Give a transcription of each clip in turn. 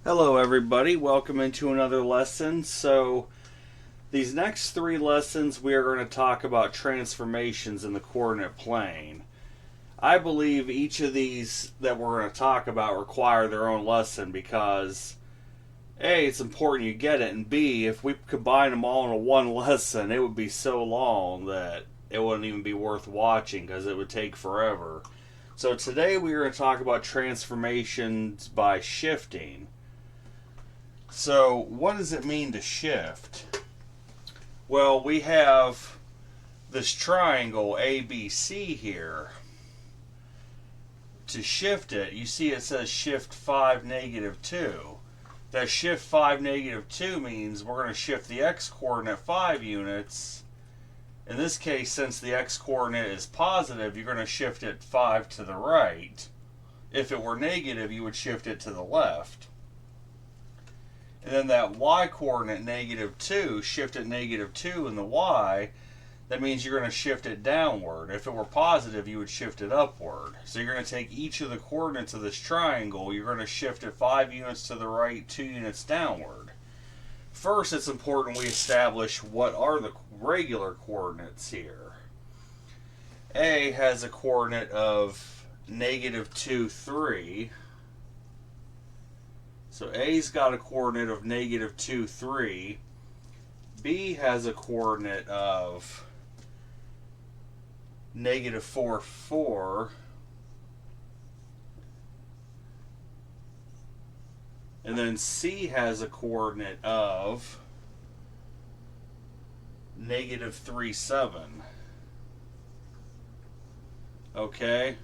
Hello everybody, welcome into another lesson. So these next three lessons we are going to talk about transformations in the coordinate plane. I believe each of these that we're going to talk about require their own lesson because A, it's important you get it, and B, if we combine them all into one lesson, it would be so long that it wouldn't even be worth watching because it would take forever. So today we are going to talk about transformations by shifting. So, what does it mean to shift? Well, we have this triangle ABC here. To shift it, you see it says shift 5, -2. That shift 5, -2 means we're going to shift the x-coordinate 5 units. In this case, since the x-coordinate is positive, you're going to shift it 5 to the right. If it were negative, you would shift it to the left. And then that y-coordinate -2, shift it -2 in the y, that means you're going to shift it downward. If it were positive, you would shift it upward. So you're going to take each of the coordinates of this triangle, you're going to shift it 5 units to the right, 2 units downward. First, it's important we establish what are the regular coordinates here. A has a coordinate of -2, 3. So A's got a coordinate of -2, 3. B has a coordinate of -4, 4. And then C has a coordinate of -3, 7. Okay?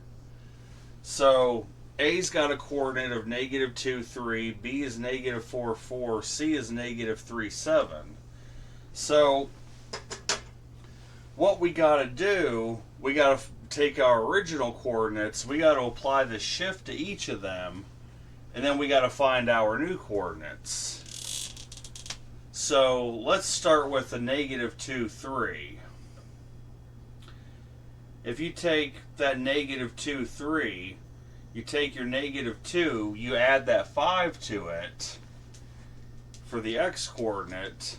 So A's got a coordinate of -2, 3, B is -4, 4, C is -3, 7. So what we got to do, we got to take our original coordinates, we got to apply the shift to each of them, and then we got to find our new coordinates. So let's start with the -2, 3. If you take that -2, 3, you take your -2, you add that 5 to it for the x-coordinate,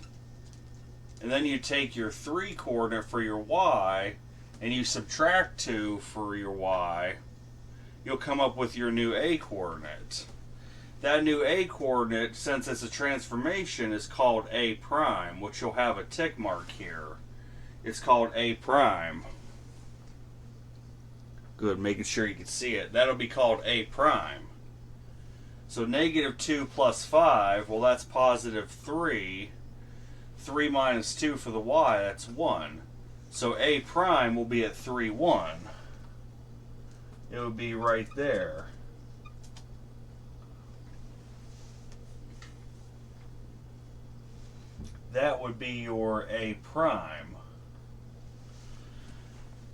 and then you take your 3 coordinate for your y, and you subtract 2 for your y, you'll come up with your new a coordinate. That new a coordinate, since it's a transformation, is called a prime, which you'll have a tick mark here. It's called a prime. Good, making sure you can see it. That'll be called a prime. So -2 plus 5, well that's +3. 3 minus 2 for the y, that's 1. So a prime will be at 3, 1. It would be right there. That would be your a prime.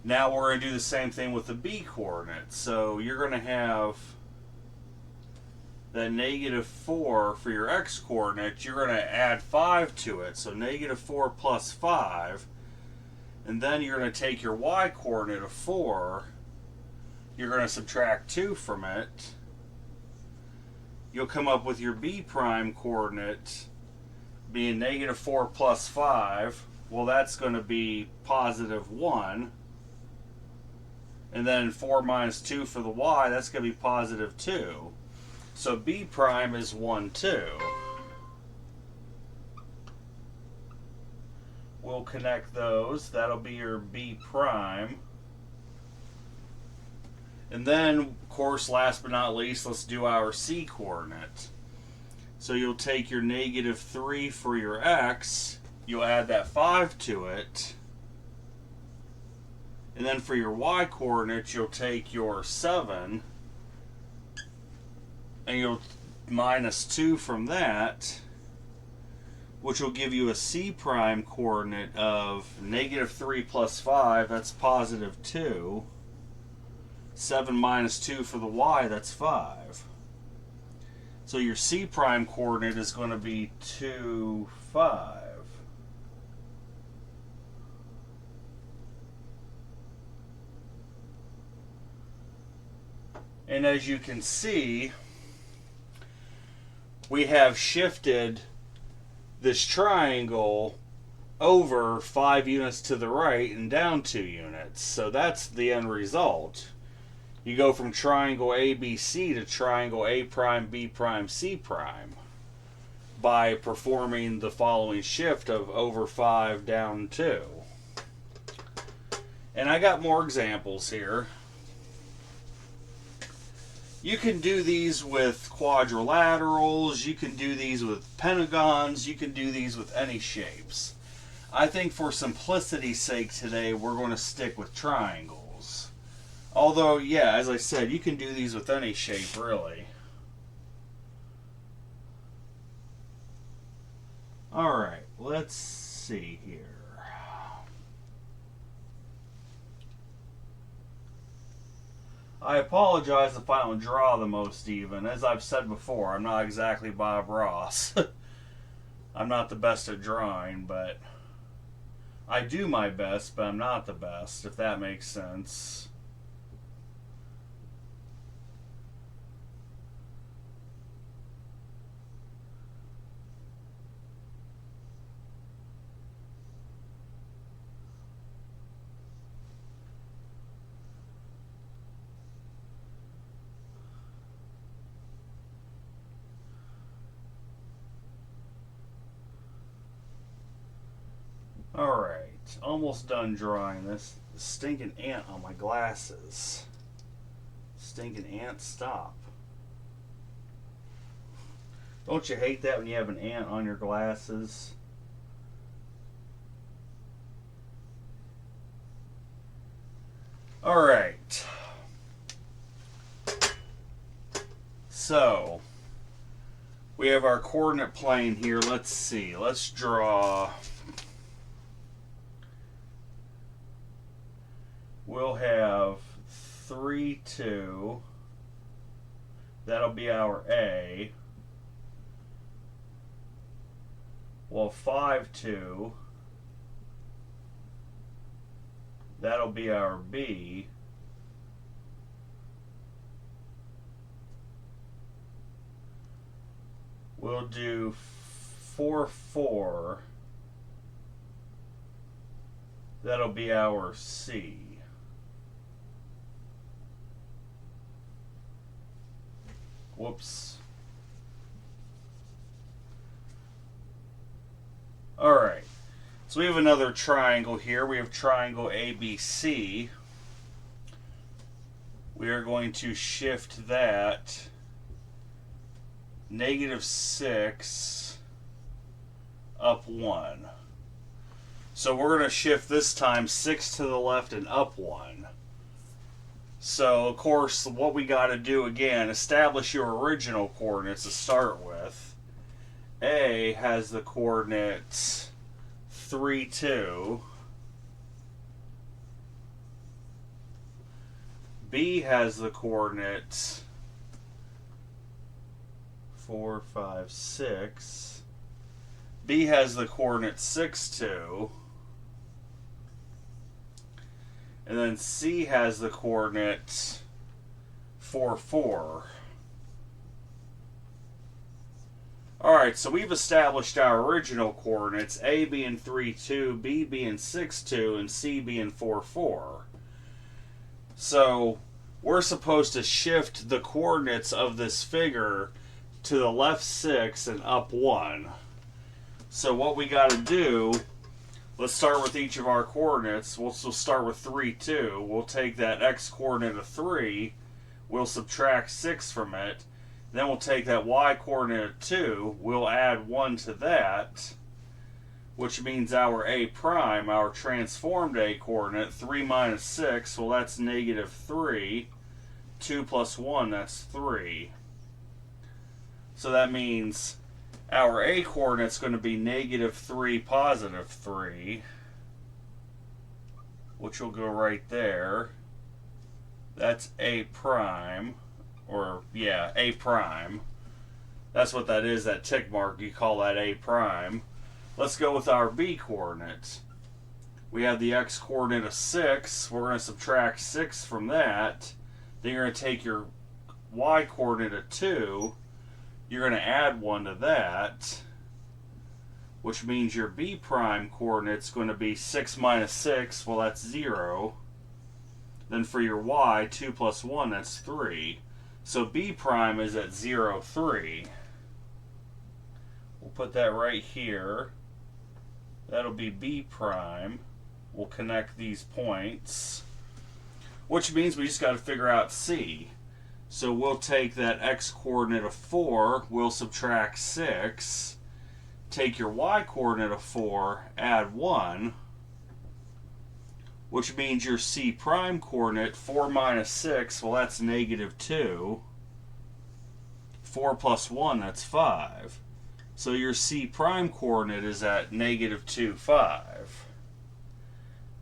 Now we're going to do the same thing with the b coordinate. So you're going to have that -4 for your x coordinate. You're going to add 5 to it. So -4 plus 5. And then you're going to take your y coordinate of 4. You're going to subtract 2 from it. You'll come up with your b prime coordinate being -4 plus 5. Well, that's going to be +1. And then 4 minus 2 for the y, that's going to be +2. So b prime is 1, 2. We'll connect those. That'll be your b prime. And then, of course, last but not least, let's do our c coordinate. So you'll take your -3 for your x. You'll add that 5 to it. And then for your y coordinates, you'll take your 7 and you'll minus 2 from that, which will give you a c prime coordinate of -3 plus 5, that's +2. 7 minus 2 for the y, that's 5. So your c prime coordinate is going to be 2, 5. And as you can see, we have shifted this triangle over 5 units to the right and down 2 units. So that's the end result. You go from triangle ABC to triangle A prime, B prime, C prime by performing the following shift of over 5 down 2. And I got more examples here. You can do these with quadrilaterals, you can do these with pentagons, you can do these with any shapes. I think for simplicity's sake today, we're going to stick with triangles. Although, yeah, as I said, you can do these with any shape, really. Alright, let's see here. I apologize if I don't draw the most even. As I've said before, I'm not exactly Bob Ross. I'm not the best at drawing, but I do my best, but I'm not the best, if that makes sense. Alright, almost done drawing this. Stinking ant on my glasses. Stinking ant, stop. Don't you hate that when you have an ant on your glasses? Alright. So, we have our coordinate plane here. Let's see. Let's draw. We'll have 3, 2. That'll be our A. Well, 5, 2. That'll be our B. We'll do 4, 4. That'll be our C. Whoops. Alright. So we have another triangle here. We have triangle ABC. We are going to shift that -6 up 1. So we're going to shift this time 6 to the left and up 1. So, of course, what we got to do again, establish your original coordinates to start with. A has the coordinates 3, 2. B has the coordinates 4, 5, 6. B has the coordinates 6, 2. And then C has the coordinates 4, 4. Alright, so we've established our original coordinates, A being 3, 2, B being 6, 2, and C being 4, 4. So we're supposed to shift the coordinates of this figure to the left 6 and up 1. So what we got to do, let's start with each of our coordinates. We'll start with 3, 2. We'll take that x coordinate of 3. We'll subtract 6 from it. Then we'll take that y coordinate of 2. We'll add 1 to that, which means our a prime, our transformed a coordinate, 3 minus 6, well, that's -3. 2 plus 1, that's 3. So that means our a coordinate is going to be -3, +3, which will go right there. That's a prime, or yeah, a prime. That's what that is, that tick mark, you call that a prime. Let's go with our b coordinate. We have the x coordinate of 6. We're going to subtract 6 from that. Then you're going to take your y coordinate of 2. you're going to add 1 to that, which means your B prime coordinate's going to be 6 minus 6, well that's 0. Then for your y, 2 plus 1, that's 3. So B prime is at 0, 3. We'll put that right here. That'll be B prime. We'll connect these points, which means we just got to figure out C. So we'll take that x coordinate of 4, we'll subtract 6, take your y coordinate of 4, add 1, which means your C prime coordinate, 4 minus 6, well that's negative 2. 4 plus 1, that's 5. So your C prime coordinate is at negative 2, 5.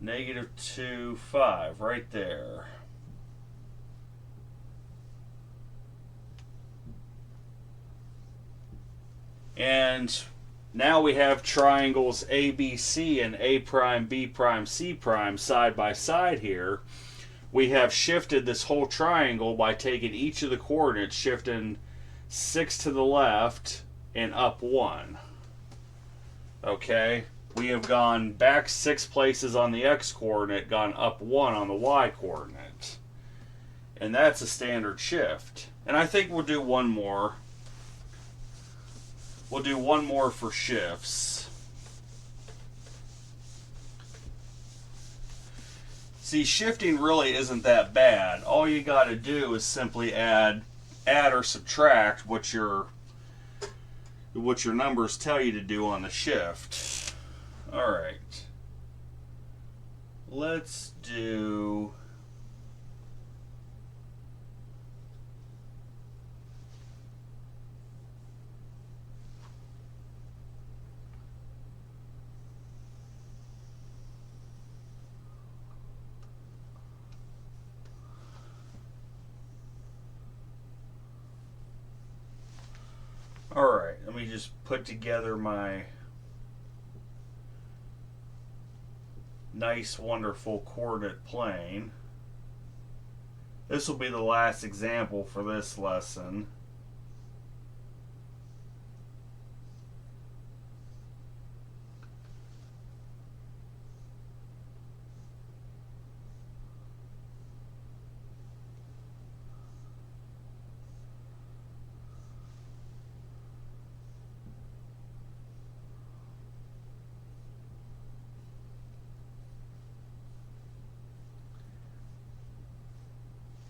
Negative 2, 5, right there. And now we have triangles ABC and A prime, B prime, C prime side by side here. We have shifted this whole triangle by taking each of the coordinates, shifting 6 to the left and up 1. Okay? We have gone back 6 places on the x coordinate, gone up 1 on the y coordinate. And that's a standard shift. And I think we'll do one more. We'll do one more for shifts. See, shifting really isn't that bad. All you got to do is simply add or subtract what your numbers tell you to do on the shift. All right. Let's do Alright, let me just put together my nice, wonderful coordinate plane. This will be the last example for this lesson.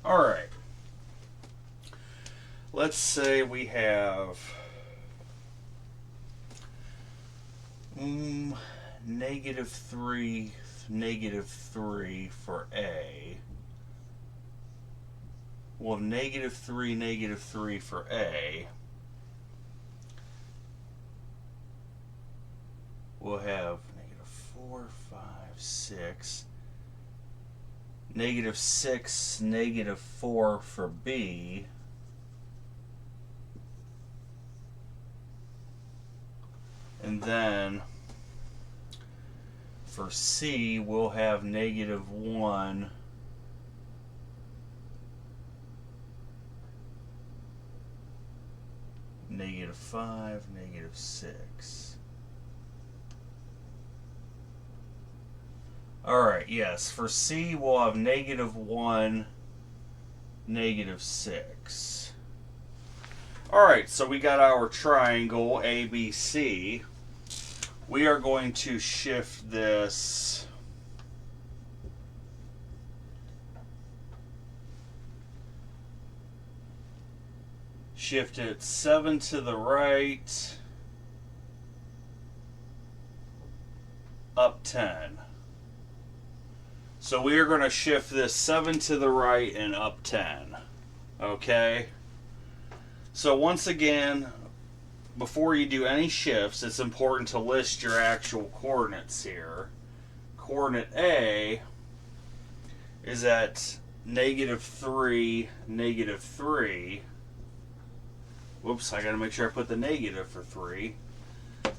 Alright, let's say we have negative 3 for A. We'll have negative 3 for A. We'll have negative 4, 5, 6. Negative 6, negative 4 for B. And then for C, we'll have negative 1, negative 5, negative 6. Alright, yes, for C we'll have negative 1, negative 6. Alright, so we got our triangle ABC. We are going to shift this shift it 7 to the right, up 10. So we are going to shift this 7 to the right and up 10. Okay? So once again, before you do any shifts, it's important to list your actual coordinates here. Coordinate A is at negative 3, negative 3. Whoops, I got to make sure I put the negative for 3.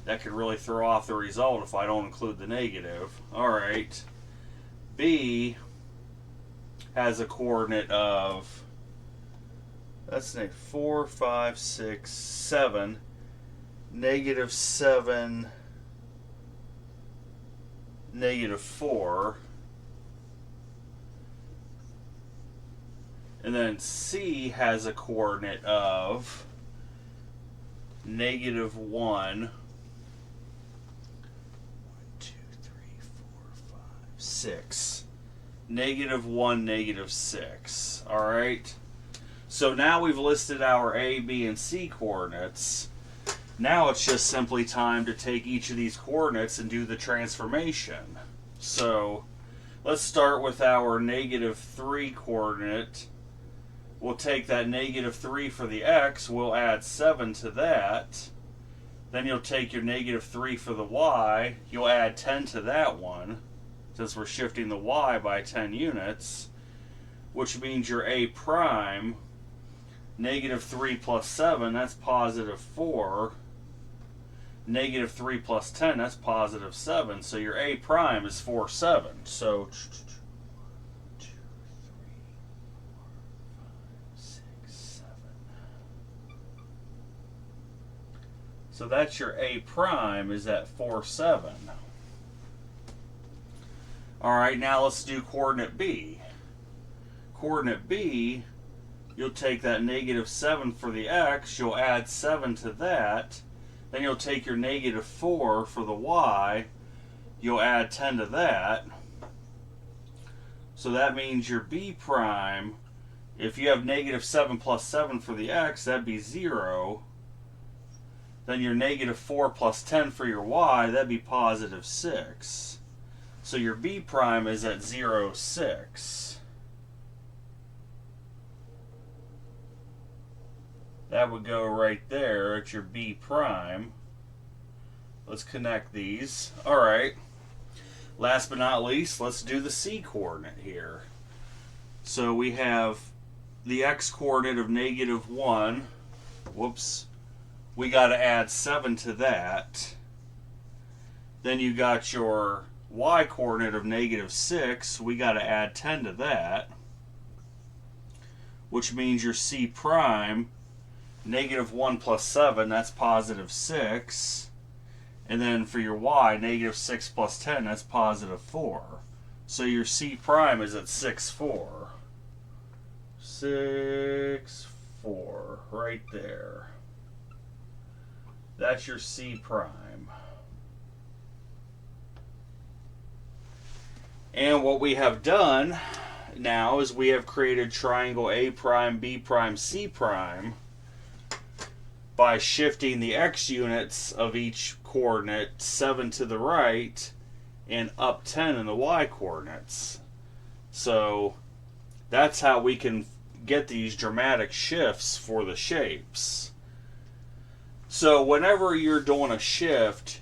That could really throw off the result if I don't include the negative. Alright. B has a coordinate of That's 4, 5, 6, 7. -7, -4. And then C has a coordinate of -1, 6. -1, -6. Alright? So now we've listed our A, B, and C coordinates. Now it's just simply time to take each of these coordinates and do the transformation. So let's start with our -3 coordinate. We'll take that -3 for the x, we'll add 7 to that. Then you'll take your -3 for the y, you'll add 10 to that one, since we're shifting the y by 10 units, which means your A prime, -3 plus 7, that's +4. -3 plus 10, that's +7. So your A prime is 4, 7. So 1, 2, 3, 4, 5, 6, 7. So that's your A prime is at 4, 7. Alright, now let's do coordinate B. Coordinate B, you'll take that -7 for the x, you'll add 7 to that, then you'll take your -4 for the y, you'll add 10 to that. So that means your B prime, if you have -7 plus 7 for the x, that'd be 0. Then your -4 plus 10 for your y, that'd be +6. So your B prime is at 0, 6. That would go right there at your B prime. Let's connect these. Alright. Last but not least, let's do the C coordinate here. So we have the x coordinate of -1. Whoops. We got to add 7 to that. Then you got your y coordinate of -6. We got to add 10 to that. Which means your C prime, -1 plus 7, that's +6. And then for your y, -6 plus 10, that's +4. So your C prime is at 6, 4. 6, 4, right there. That's your C prime. And what we have done now is we have created triangle A prime, B prime, C prime by shifting the x units of each coordinate 7 to the right and up 10 in the y coordinates. So that's how we can get these dramatic shifts for the shapes. So whenever you're doing a shift,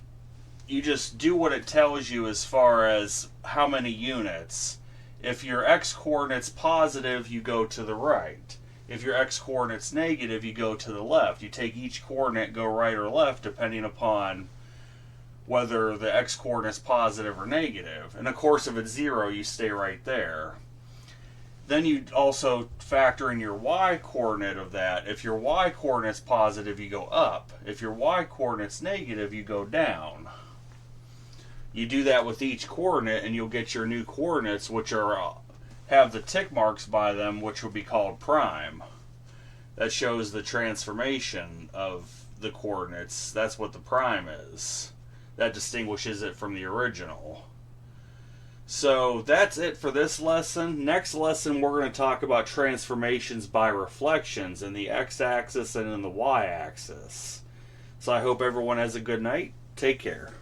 you just do what it tells you as far as how many units. If your x coordinate's positive, you go to the right. If your x coordinate's negative, you go to the left. You take each coordinate, go right or left, depending upon whether the x coordinate's positive or negative. And of course, if it's 0, you stay right there. Then you also factor in your y coordinate of that. If your y coordinate's positive, you go up. If your y coordinate's negative, you go down. You do that with each coordinate and you'll get your new coordinates, which are have the tick marks by them, which will be called prime. That shows the transformation of the coordinates. That's what the prime is. That distinguishes it from the original. So that's it for this lesson. Next lesson, we're going to talk about transformations by reflections in the x-axis and in the y-axis. So I hope everyone has a good night. Take care.